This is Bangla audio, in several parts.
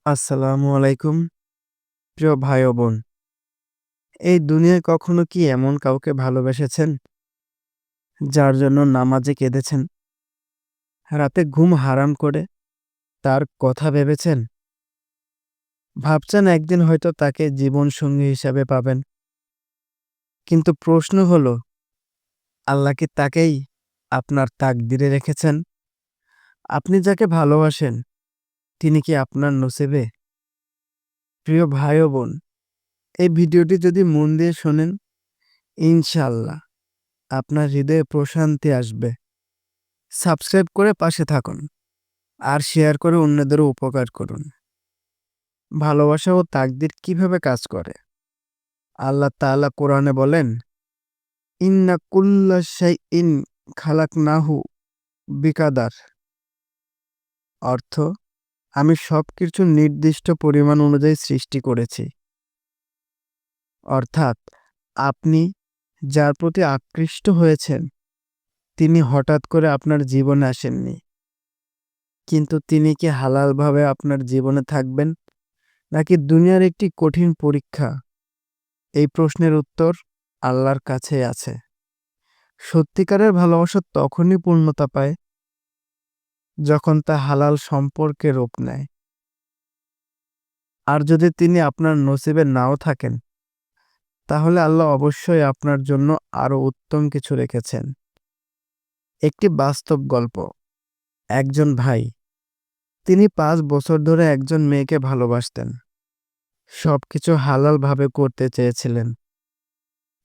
আসসালামু আলাইকুম। প্রিয় ভাই ও বোন, এই দুনিয়ায় কখনো কি এমন কাউকে ভালোবেসেছেন, যার জন্য নামাজে কেঁদেছেন, রাতে ঘুম হারাম করে তার কথা ভেবেছেন? ভাবছেন একদিন হয়তো তাকে জীবনসঙ্গী হিসাবে পাবেন। কিন্তু প্রশ্ন হলো, আল্লাহ কি তাকেই আপনার তাকদিরে রেখেছেন? আপনি যাকে ভালোবাসেন, তিনি কি আপনার নসিবে? প্রিয় ভাই ও বোন, এই ভিডিওটি যদি মন দিয়ে শোনেন, ইনশাআল্লাহ আপনার হৃদয়ে প্রশান্তি আসবে। সাবস্ক্রাইব করে পাশে থাকুন আর শেয়ার করে অন্যদেরও উপকার করুন। ভালোবাসা ও তাকদির কিভাবে কাজ করে? আল্লাহ তাআলা কোরআনে বলেন, ইন্না কুল্লা শাইইন খালাকনাহু বিকাদার। অর্থ, আমি সবকিছু নির্দিষ্ট পরিমাণ অনুযায়ী সৃষ্টি করেছি। অর্থাৎ, আপনি যার প্রতি আকৃষ্ট হয়েছেন, তিনি হঠাৎ করে আপনার জীবনে আসেননি। কিন্তু তিনি কি হালালভাবে আপনার জীবনে থাকবেন, নাকি দুনিয়ার একটি কঠিন পরীক্ষা? এই প্রশ্নের উত্তর আল্লাহর কাছেই আছে। সত্যিকারের ভালোবাসা তখনই পূর্ণতা পায়, যখন তা হালাল সম্পর্কে রূপ নেয়। আর যদি তিনি আপনার নসিবে নাও থাকেন, তাহলে আল্লাহ অবশ্যই আপনার জন্য আরো উত্তম কিছু রেখেছেন। একটি বাস্তব গল্প। একজন ভাই, তিনি 5 বছর ধরে একজন মেয়েকে ভালোবাসতেন। সবকিছু হালালভাবে করতে চেয়েছিলেন।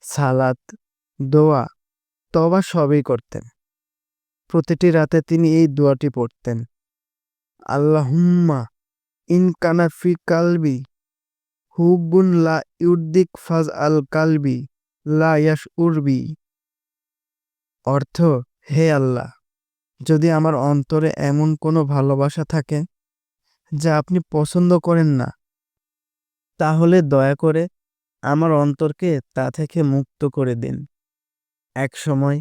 সালাত, দোয়া, তওবা সবই করতেন। প্রতিটি রাতে তিনি এই দোয়াটি পড়তেন, আল্লাহুম্মা ইন কানা ফি কালবি হুব্বুন লা ইউদ্দিক ফাজ আল কালবি লা ইয়াস উরবি। অর্থ, হে আল্লাহ, যদি আমার অন্তরে এমন কোনো ভালোবাসা থাকে যা আপনি পছন্দ করেন না, তাহলে দয়া করে আমার অন্তরকে তা থেকে মুক্ত করে দিন। এক সময়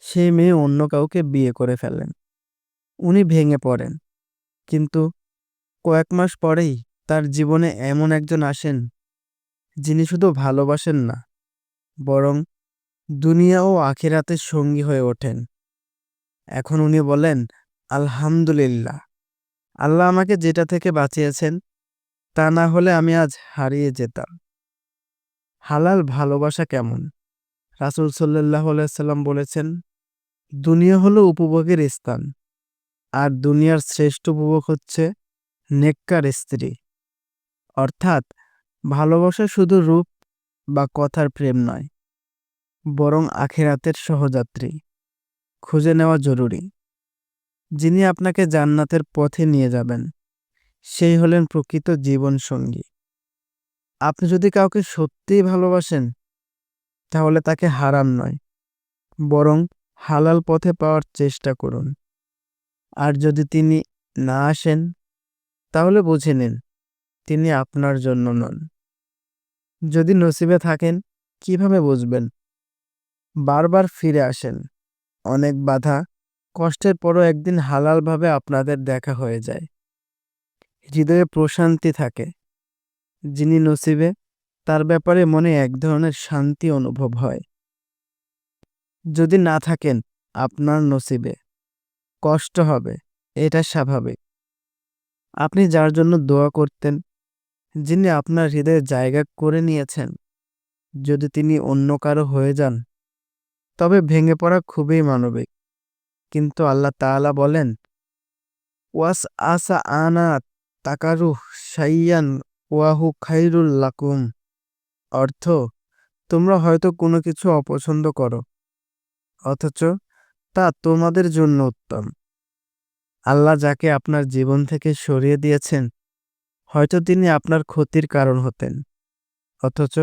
সেই মেয়ে অন্য কাউকে বিয়ে করে ফেলেন। উনি ভেঙে পড়েন, কিন্তু কয়েক মাস পরেই তার জীবনে এমন একজন আসেন, যিনি শুধু ভালোবাসেন না, বরং দুনিয়া ও আখিরাতের সঙ্গী হয়ে ওঠেন। এখন উনি বলেন, আলহামদুলিল্লাহ, আল্লাহ আমাকে যেটা থেকে বাঁচিয়েছেন, তা না হলে আমি আজ হারিয়ে যেতাম। হালাল ভালোবাসা কেমন? রাসূল সাল্লাল্লাহু আলাইহি সাল্লাম বলেছেন, দুনিয়া হলো উপভোগের স্থান, আর দুনিয়ার শ্রেষ্ঠ উপভোগ হচ্ছে নেককার স্ত্রী। অর্থাৎ, ভালোবাসা শুধু রূপ বা কথার প্রেম নয়, বরং আখিরাতের সহযাত্রী খুঁজে নেওয়া জরুরি। যিনি আপনাকে জান্নাতের পথে নিয়ে যাবেন, সেই হলেন প্রকৃত জীবন সঙ্গী। আপনি যদি কাউকে সত্যিই ভালোবাসেন, তাহলে তাকে হারাম নয়, বরং হালাল পথে পাওয়ার চেষ্টা করুন। আর যদি তিনি না আসেন, তাহলে বুঝে নিন তিনি আপনার জন্য নন। যদি নসিবে থাকেন, কিভাবে বুঝবেন? বারবার ফিরে আসেন, অনেক বাধা কষ্টের পরও একদিন হালালভাবে আপনাদের দেখা হয়ে যায়। হৃদয়ে প্রশান্তি থাকে। যিনি নসিবে, তার ব্যাপারে মনে এক ধরনের শান্তি অনুভব হয়। যদি না থাকেন আপনার নসিবে, কষ্ট হবে, এটা স্বাভাবিক। আপনি যার জন্য দোয়া করতেন, যিনি আপনার হৃদয়ে জায়গা করে নিয়েছেন, যদি তিনি অন্য কারো হয়ে যান, তবে ভেঙে পড়া খুবই মানবিক। কিন্তু আল্লাহ তাআলা বলেন, ওয়াস আসা আনা তাকারুহ শাইয়ান ওয়াহু খাইরুল লাকুম। অর্থ, তোমরা হয়তো কোনো কিছু অপছন্দ করো, অথচ তা তোমাদের জন্য উত্তম। আল্লাহ যাকে আপনার জীবন থেকে সরিয়ে দিয়েছেন, হয়তো তিনি আপনার ক্ষতির কারণ হতেন, অথচ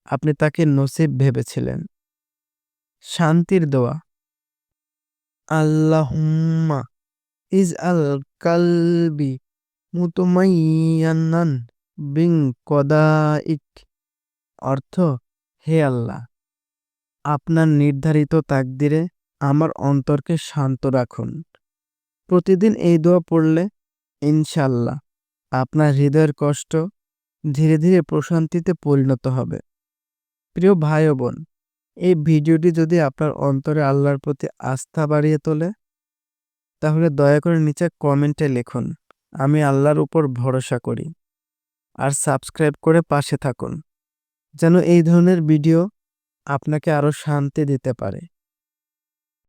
আপনি তাকে নসিব ভেবেছিলেন। শান্তির দোয়া। আল্লাহুম্মা ইজ আল কালবি মুতমাইয়ান্নান বিং কদাইক। অর্থ, হে আল্লাহ, আপনার নির্ধারিত তাকদিরে আমার অন্তরকে শান্ত রাখুন। প্রতিদিন এই দোয়া পড়লে ইনশাআল্লাহ আপনার হৃদয়ের কষ্ট ধীরে ধীরে প্রশান্তিতে পরিণত হবে। প্রিয় ভাই ও বোন, এই ভিডিওটি যদি আপনার অন্তরে আল্লাহর প্রতি আস্থা বাড়িয়ে তোলে, তাহলে দয়া করে নিচে কমেন্টে লিখুন, আমি আল্লাহর উপর ভরসা করি। আর সাবস্ক্রাইব করে পাশে থাকুন, যেন এই ধরনের ভিডিও আপনাকে আরও শান্তি দিতে পারে।